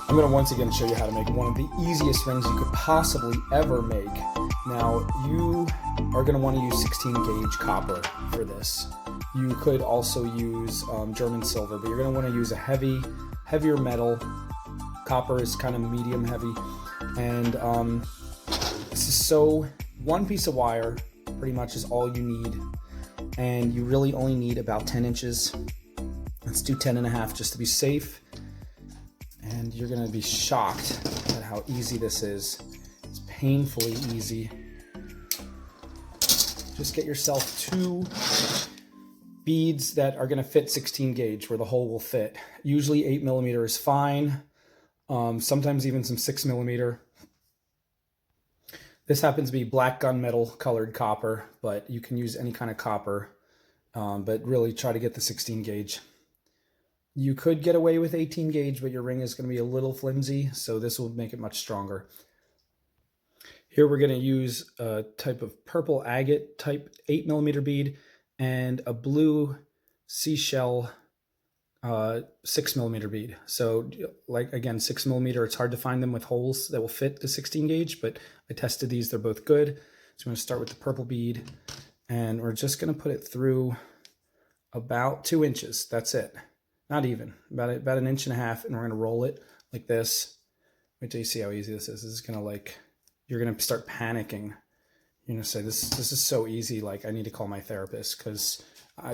I'm going to once again show you how to make one of the easiest rings you could possibly ever make. Now, you are going to want to use 16 gauge copper for this. You could also use German silver, but you're going to want to use a heavier metal. Copper is kind of medium heavy. And so one piece of wire pretty much is all you need. And you really only need about 10 inches. Let's do 10 and a half just to be safe. And you're gonna be shocked at how easy this is. It's painfully easy. Just get yourself 2 beads that are gonna fit 16 gauge where the hole will fit. Usually 8mm is fine. Sometimes even some 6mm. This happens to be black gunmetal colored copper, but you can use any kind of copper, but really try to get the 16 gauge. You could get away with 18 gauge, but your ring is going to be a little flimsy, so this will make it much stronger. Here we're going to use a type of purple agate type 8mm bead and a blue seashell 6mm bead. So like again, 6mm, it's hard to find them with holes that will fit the 16 gauge, but I tested these, they're both good. So I'm going to start with the purple bead and we're just going to put it through about 2 inches. That's it. Not even, about 1.5 inches, and we're going to roll it like this. Wait till you see how easy this is. This is going to you're going to start panicking. You're going to say, this is so easy, like I need to call my therapist because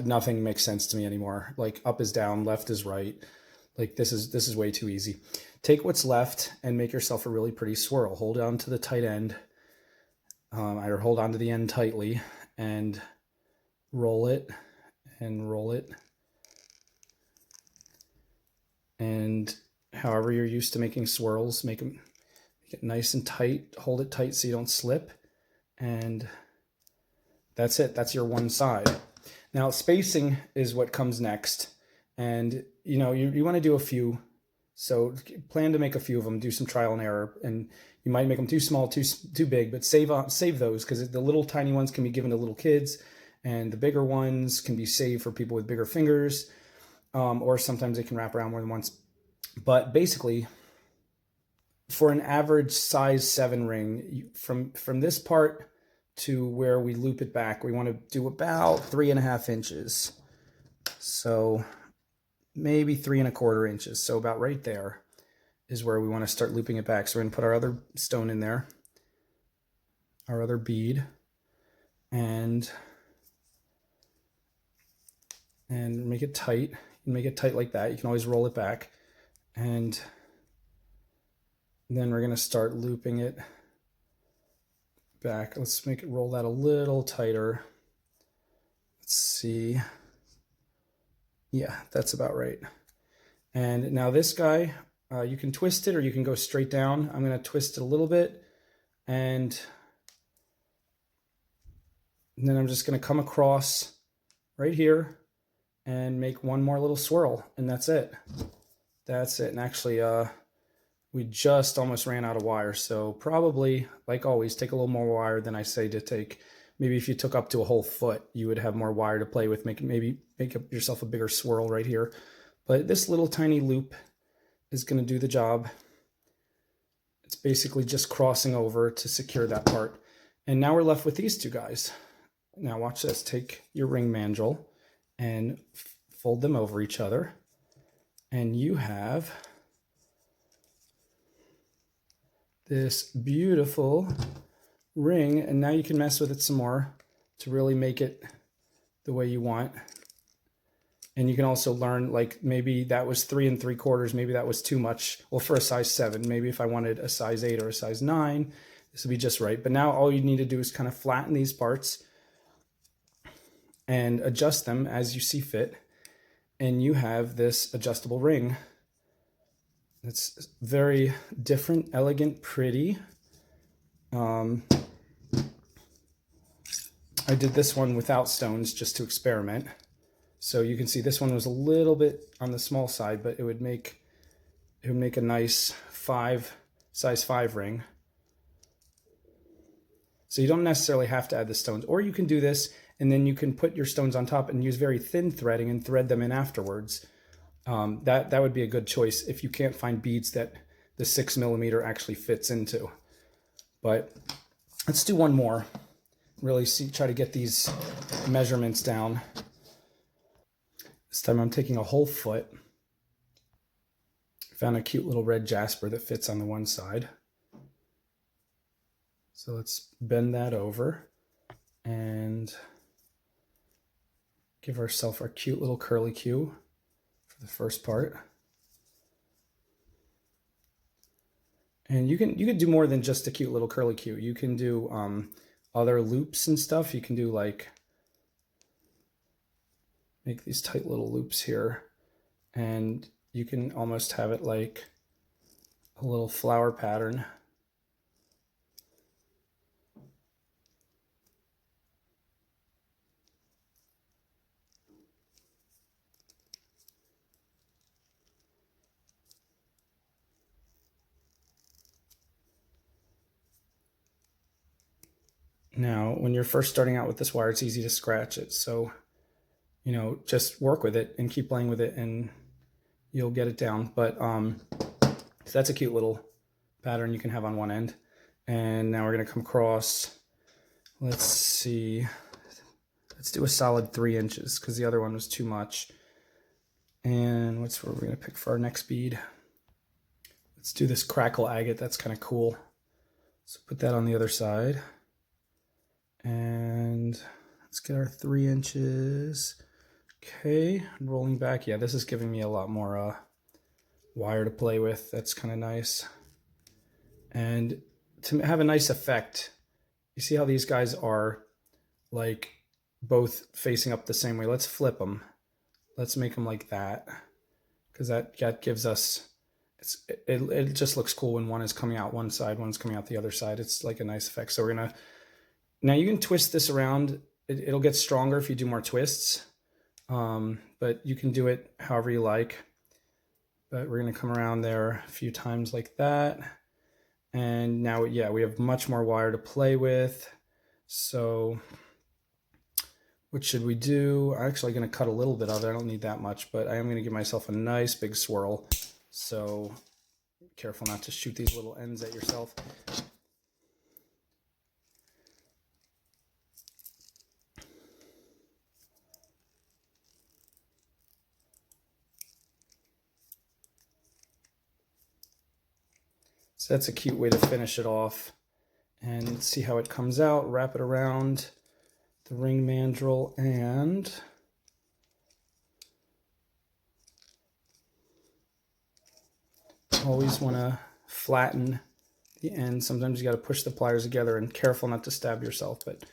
nothing makes sense to me anymore. Like up is down, left is right. Like this is way too easy. Take what's left and make yourself a really pretty swirl. Hold on to the tight end, either hold on to the end tightly and roll it and roll it. And however you're used to making swirls, make it nice and tight. Hold it tight so you don't slip. And that's it. That's your one side. Now spacing is what comes next. And you know, you want to do a few. So plan to make a few of them, do some trial and error. And you might make them too small, too big, but save those because the little tiny ones can be given to little kids and the bigger ones can be saved for people with bigger fingers. Or sometimes they can wrap around more than once. But basically, for an average size 7 ring, from this part to where we loop it back, we want to do about 3.5 inches. So maybe 3.25 inches. So about right there is where we want to start looping it back. So we're going to put our other stone in there, our other bead, and make it tight. Make it tight like that. You can always roll it back. And then we're going to start looping it back. Let's make it roll that a little tighter. Let's see. Yeah, that's about right. And now this guy, you can twist it or you can go straight down. I'm going to twist it a little bit. And then I'm just going to come across right here and make one more little swirl, and that's it. That's it. And actually, we just almost ran out of wire, so probably, like always, take a little more wire than I say to take. Maybe if you took up to a whole foot, you would have more wire to play with. Maybe make up yourself a bigger swirl right here. But this little tiny loop is going to do the job. It's basically just crossing over to secure that part. And now we're left with these two guys. Now watch this. Take your ring mandrel and fold them over each other, and you have this beautiful ring. And now you can mess with it some more to really make it the way you want. And you can also learn, like maybe that was 3 3/4, maybe that was too much. Well, for a size 7, maybe if I wanted a size 8 or a size 9, this would be just right. But now all you need to do is kind of flatten these parts and adjust them as you see fit, and you have this adjustable ring. It's very different, elegant, pretty. I did this one without stones just to experiment. So you can see this one was a little bit on the small side, but it would make a nice size 5 ring. So you don't necessarily have to add the stones, or you can do this and then you can put your stones on top and use very thin threading and thread them in afterwards. That would be a good choice if you can't find beads that the 6mm actually fits into. But let's do one more. Really try to get these measurements down. This time I'm taking a whole foot. Found a cute little red jasper that fits on the one side. So let's bend that over and give ourselves our cute little curly Q for the first part. And you can do more than just a cute little curly Q. You can do other loops and stuff. You can do like, make these tight little loops here, and you can almost have it like a little flower pattern. Now, when you're first starting out with this wire, it's easy to scratch it. So, you know, just work with it and keep playing with it and you'll get it down. But so that's a cute little pattern you can have on one end. And now we're going to come across, let's see, let's do a solid 3 inches because the other one was too much. And what's where we're going to pick for our next bead? Let's do this crackle agate. That's kind of cool. So put that on the other side. And let's get our 3 inches. Okay, rolling back. Yeah, this is giving me a lot more wire to play with. That's kind of nice. And to have a nice effect, you see how these guys are like both facing up the same way. Let's flip them. Let's make them like that, because that gives us, it just looks cool when one is coming out one side, one's coming out the other side. It's like a nice effect. So we're gonna, now you can twist this around. It'll get stronger if you do more twists, but you can do it however you like. But we're gonna come around there a few times like that. And now, yeah, we have much more wire to play with. So what should we do? I'm actually going to cut a little bit of it. I don't need that much, but I am going to give myself a nice big swirl. So be careful not to shoot these little ends at yourself. So that's a cute way to finish it off. And see how it comes out. Wrap it around the ring mandrel and always want to flatten the end. Sometimes you got to push the pliers together and careful not to stab yourself, but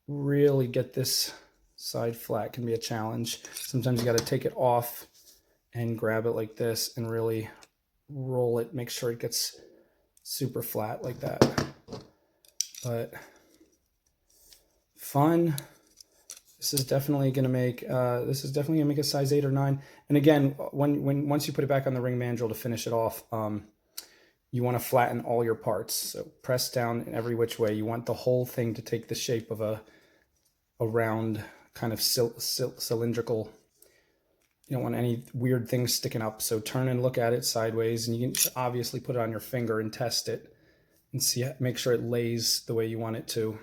really get this side flat can be a challenge. Sometimes you got to take it off and grab it like this and really roll it. Make sure it gets super flat like that. But fun. This is definitely going to make a size 8 or 9. And again, once you put it back on the ring mandrel to finish it off, you want to flatten all your parts. So press down in every which way. You want the whole thing to take the shape of a round kind of cylindrical. You don't want any weird things sticking up. So turn and look at it sideways, and you can obviously put it on your finger and test it and see, make sure it lays the way you want it to.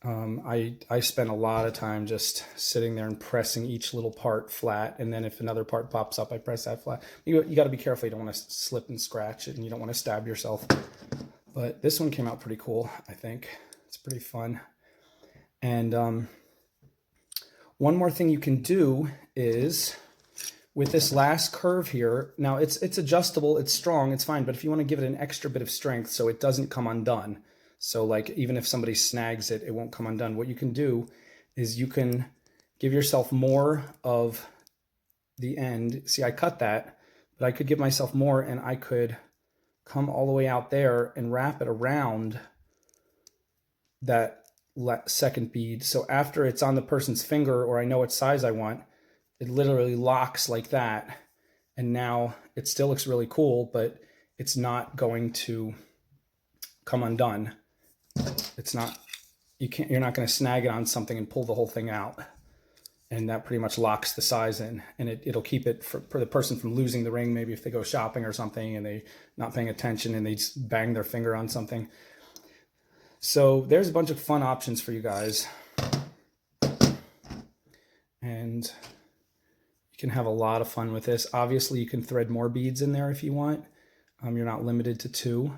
I spend a lot of time just sitting there and pressing each little part flat, and then if another part pops up, I press that flat. You got to be careful. You don't want to slip and scratch it, and you don't want to stab yourself. But this one came out pretty cool, I think. It's pretty fun. And one more thing you can do is with this last curve here. Now it's adjustable, it's strong, it's fine. But if you want to give it an extra bit of strength so it doesn't come undone, so like even if somebody snags it, it won't come undone. What you can do is you can give yourself more of the end. See, I cut that, but I could give myself more, and I could come all the way out there and wrap it around that second bead. So after it's on the person's finger, or I know what size I want, it literally locks like that. And now it still looks really cool, but it's not going to come undone. It's not, you're not going to snag it on something and pull the whole thing out. and that pretty much locks the size in, and it'll keep it for the person from losing the ring. Maybe if they go shopping or something and they not paying attention and they just bang their finger on something. So there's a bunch of fun options for you guys, and you can have a lot of fun with this. Obviously you can thread more beads in there if you want. You're not limited to 2,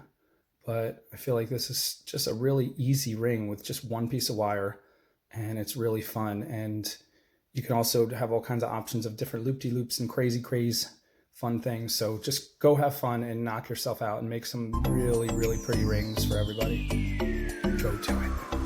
but I feel like this is just a really easy ring with just one piece of wire, and it's really fun. And you can also have all kinds of options of different loop-de-loops and crazy fun things. So just go have fun and knock yourself out and make some really, really pretty rings for everybody. Go to it.